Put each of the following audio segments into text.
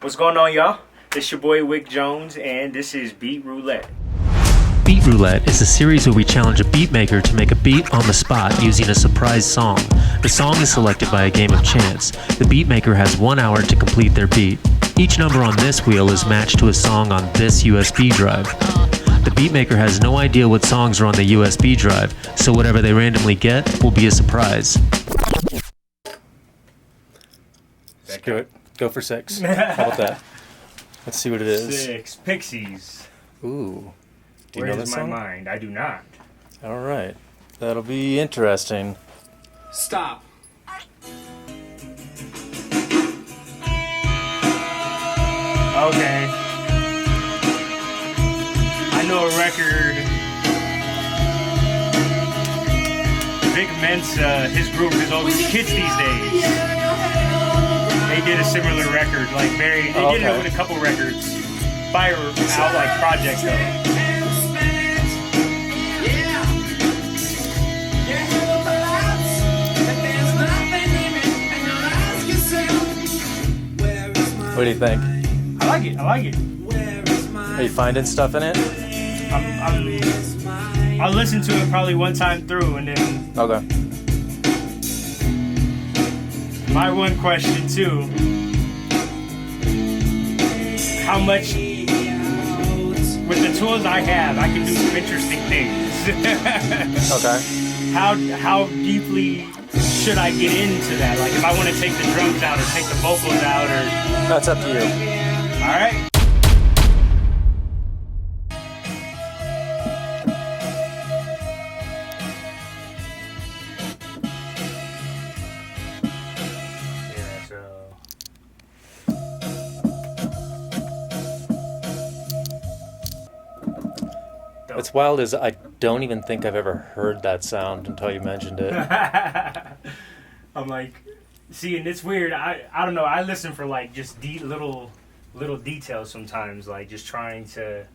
What's going on, y'all? It's your boy Wick Jones, and this is Beat Roulette. Beat Roulette is a series where we challenge a beat maker to make a beat on the spot using a surprise song. The song is selected by a game of chance. The beat maker has 1 hour to complete their beat. Each number on this wheel is matched to a song on this USB drive. The beat maker has no idea what songs are on the USB drive, so whatever they randomly get will be a surprise. Screw it. Go for 6. How about that? Let's see what it is. 6. Pixies. Ooh. Do you Where know is this my song? mind? I do not. All right. That'll be interesting. Stop. Okay. I know a record. Big Mensa, his group is all kids these days. They did a similar record, like they did it with a couple records. Fire out like project though. What do you think? I like it. I like it. Are you finding stuff in it? I'll listen to it probably one time through, and then. Okay. My one question too: how much with the tools I have, I can do some interesting things. Okay. How deeply should I get into that? Like, if I want to take the drums out or take the vocals out, or That's up to you. all right. Yeah, so. What's wild is I don't even think I've ever heard that sound until you mentioned it. I'm like, see, and it's weird. I don't know. I listen for like just little details sometimes, like just trying to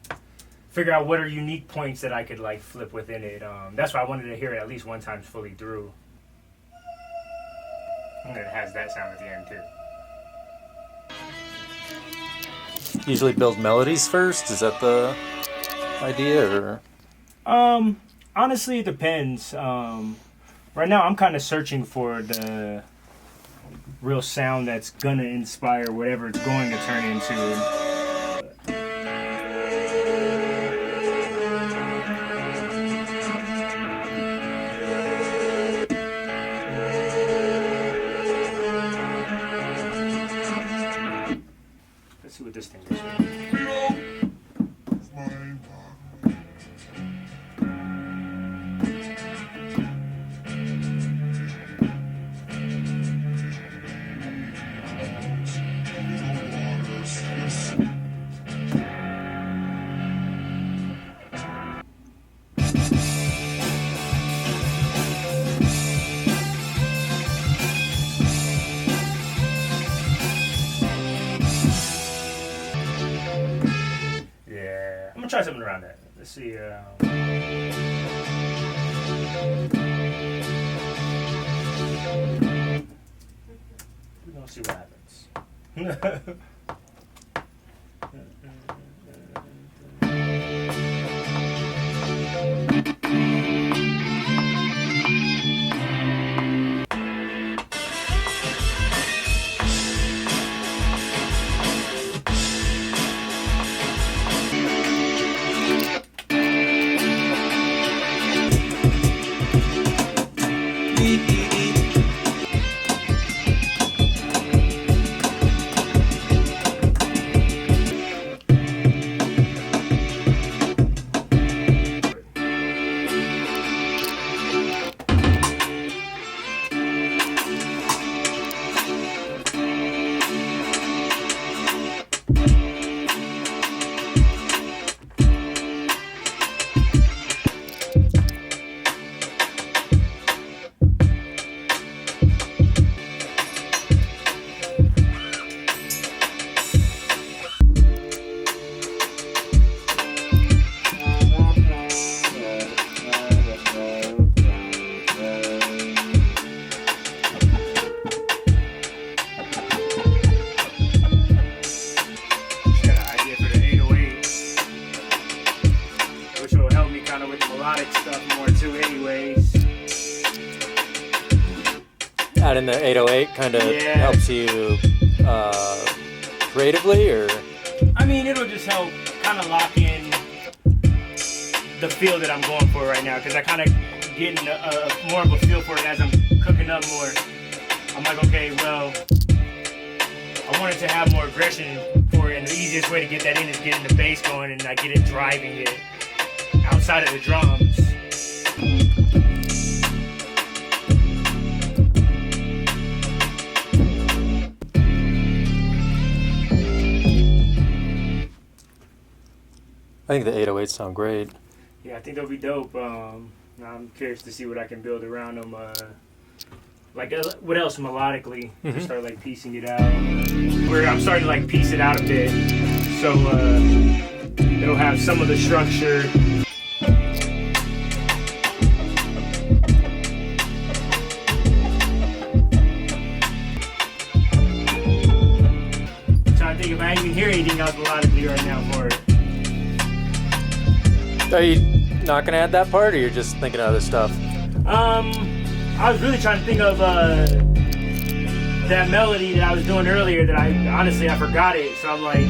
figure out what are unique points that I could like flip within it. That's why I wanted to hear it at least one time fully through. And it has that sound at the end too. Usually build melodies first. Is that the idea, or? Honestly, it depends. Right now, I'm kind of searching for the real sound that's gonna inspire whatever it's going to turn into. Let's see what this thing is. Yeah, I'm gonna try something around that. Let's see. We're gonna see what happens. then the 808 kind of Yeah. helps you creatively, or? I mean, it'll just help kind of lock in the feel that I'm going for right now, because I kind of getting more of a feel for it as I'm cooking up more. I'm like, okay, well, I wanted to have more aggression for it, and the easiest way to get that in is getting the bass going, and I get it driving it outside of the drums. I think the 808s sound great. Yeah, I think they'll be dope. I'm curious to see what I can build around them. What else melodically? Just start like piecing it out. Where I'm starting to like piece it out a bit, so it'll have some of the structure. I'm trying to think if I even hear anything else melodically right now for it. Are you not gonna add that part, or you're just thinking of other stuff? I was really trying to think of that melody that I was doing earlier that I forgot it. So I'm like,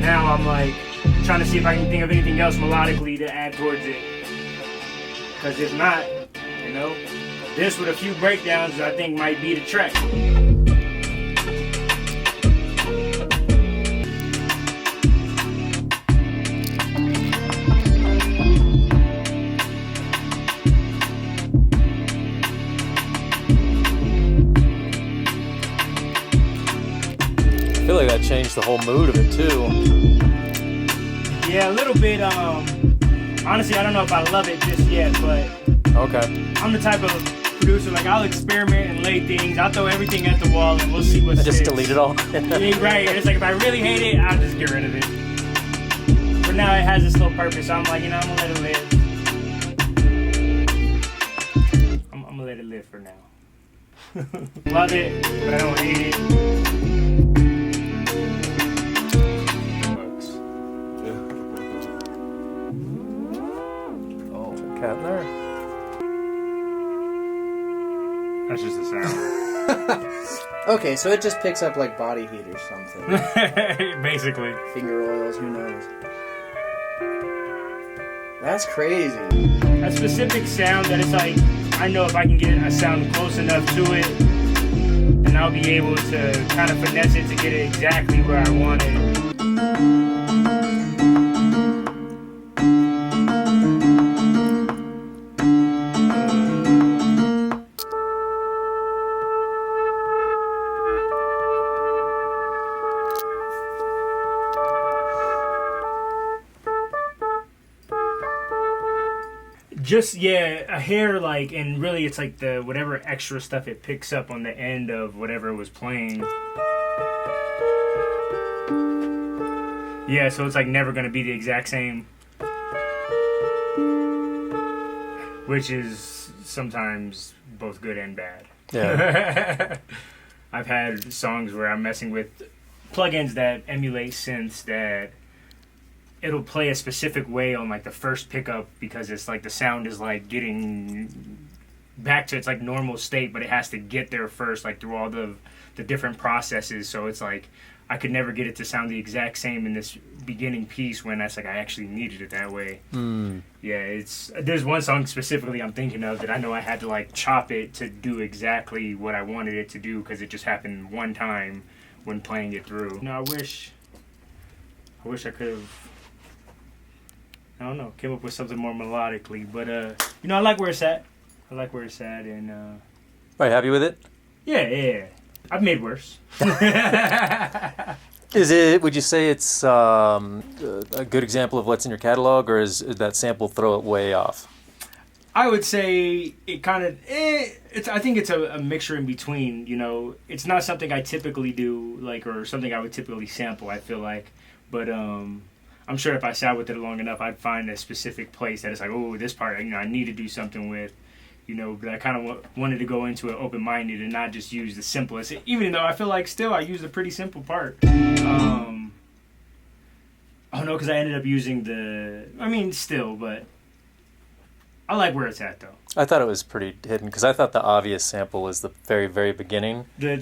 now I'm like trying to see if I can think of anything else melodically to add towards it. Because if not, this with a few breakdowns I think might be the track. I feel like that changed the whole mood of it too. Yeah, a little bit. Honestly, I don't know if I love it just yet, but Okay. I'm the type of producer, like I'll experiment and lay things. I'll throw everything at the wall and we'll see what sticks. Just delete it all. Yeah, right. It's like if I really hate it, I'll just get rid of it. But now it has this little purpose, so I'm like, I'm gonna let it live. I'm gonna let it live for now. Love it, but I don't hate it. Cat in there. That's just the sound. Okay, so it just picks up like body heat or something. Basically. Finger oils, who knows? That's crazy. A specific sound that it's like, I know if I can get a sound close enough to it, then I'll be able to kind of finesse it to get it exactly where I want it. Just, a hair, like, and really it's like the whatever extra stuff it picks up on the end of whatever it was playing. Yeah, so it's like never gonna be the exact same. Which is sometimes both good and bad. Yeah. I've had songs where I'm messing with plugins that emulate synths that it'll play a specific way on like the first pickup because it's like the sound is like getting back to its like normal state, but it has to get there first, like through all the different processes. So it's like I could never get it to sound the exact same in this beginning piece when that's like I actually needed it that way. Yeah, there's one song specifically I'm thinking of that I know I had to like chop it to do exactly what I wanted it to do because it just happened one time when playing it through. I wish I could have, I don't know, came up with something more melodically, but I like where it's at. And Are you happy with it? Yeah. I've made worse. Would you say it's a good example of what's in your catalog, or is that sample throw it way off? I would say it kind of, I think it's a mixture in between, It's not something I typically do, or something I would typically sample, I feel like. But I'm sure if I sat with it long enough, I'd find a specific place that it's like, oh, this part, I need to do something with, but I kind of wanted to go into it open-minded and not just use the simplest, even though I feel like still I used a pretty simple part. Because I ended up using but I like where it's at though. I thought it was pretty hidden because I thought the obvious sample was the very, very beginning. Yeah.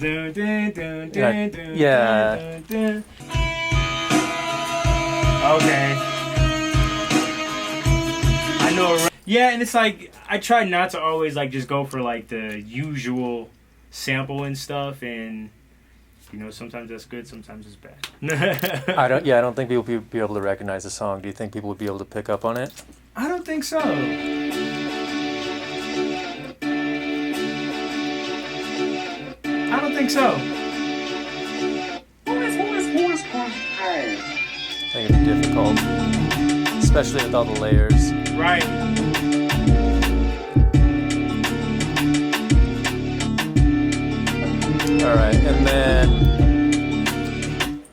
Okay. I know. Yeah, and it's like I try not to always like just go for like the usual sample and stuff, and you know sometimes that's good, sometimes it's bad. I don't think people would be able to recognize the song. Do you think people would be able to pick up on it? I don't think so. I don't think so. I think it'd be difficult, especially with all the layers. Right. All right, and then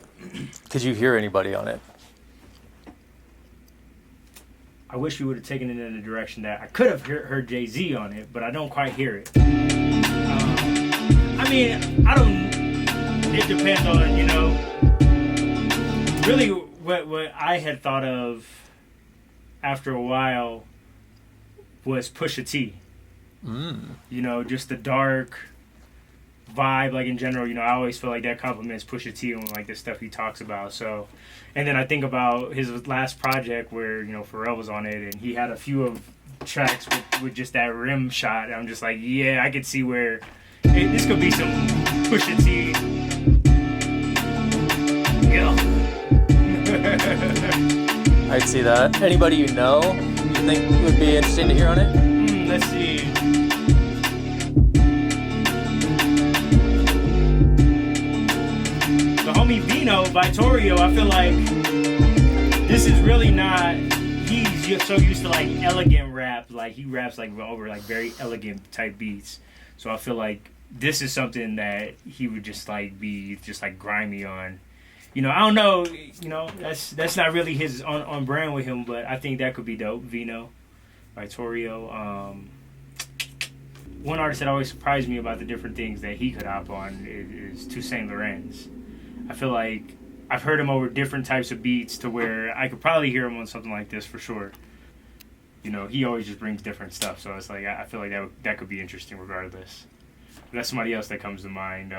could you hear anybody on it? I wish we would have taken it in a direction that I could have heard Jay-Z on it, but I don't quite hear it. I mean, I don't. It depends on, you know. Really, what I had thought of after a while was Pusha T. You know, just the dark vibe, like in general. You know, I always feel like that compliments Pusha T on like the stuff he talks about. So, and then I think about his last project where you know Pharrell was on it, and he had a few of tracks with just that rim shot. And I'm just like, yeah, I could see where this could be some Pusha T. Yeah. I'd see that. Anybody you know you think would be interesting to hear on it? Let's see. The homie Vino Vitoro, I feel like this is really not. He's just so used to like elegant rap, like he raps like over like very elegant type beats. So I feel like this is something that he would just like be just like grimy on. You know, I don't know. You know, that's not really his on brand with him, but I think that could be dope. Vino Vitoro. One artist that always surprised me about the different things that he could hop on is Toussaint Lorenz. I feel like I've heard him over different types of beats to where I could probably hear him on something like this for sure. You know, he always just brings different stuff, so it's like I feel like that could be interesting regardless. But that's somebody else that comes to mind.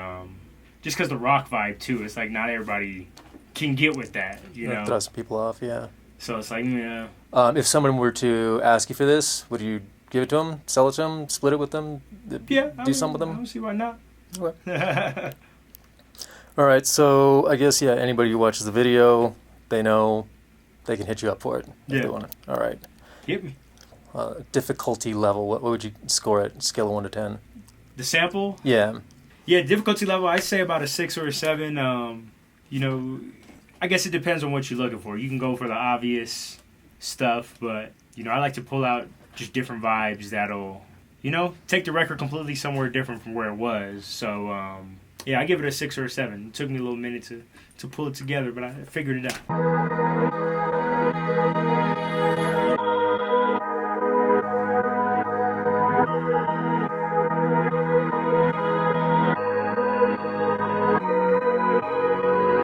Just because the rock vibe too, it's like not everybody can get with that. You know, Throw some people off, yeah. So it's like, yeah. If someone were to ask you for this, would you give it to them, sell it to them, split it with them, do something with them? I don't see why not. Okay. All right, so I guess, yeah, anybody who watches the video, they know they can hit you up for it if they want it. All right. Hit me. Difficulty level, what would you score it? Scale of 1 to 10. The sample? Yeah. Yeah, difficulty level, I'd say about a 6 or a 7. You know, I guess it depends on what you're looking for. You can go for the obvious stuff, but, you know, I like to pull out just different vibes that'll, you know, take the record completely somewhere different from where it was. So, yeah, I give it a 6 or a 7. It took me a little minute to pull it together, but I figured it out.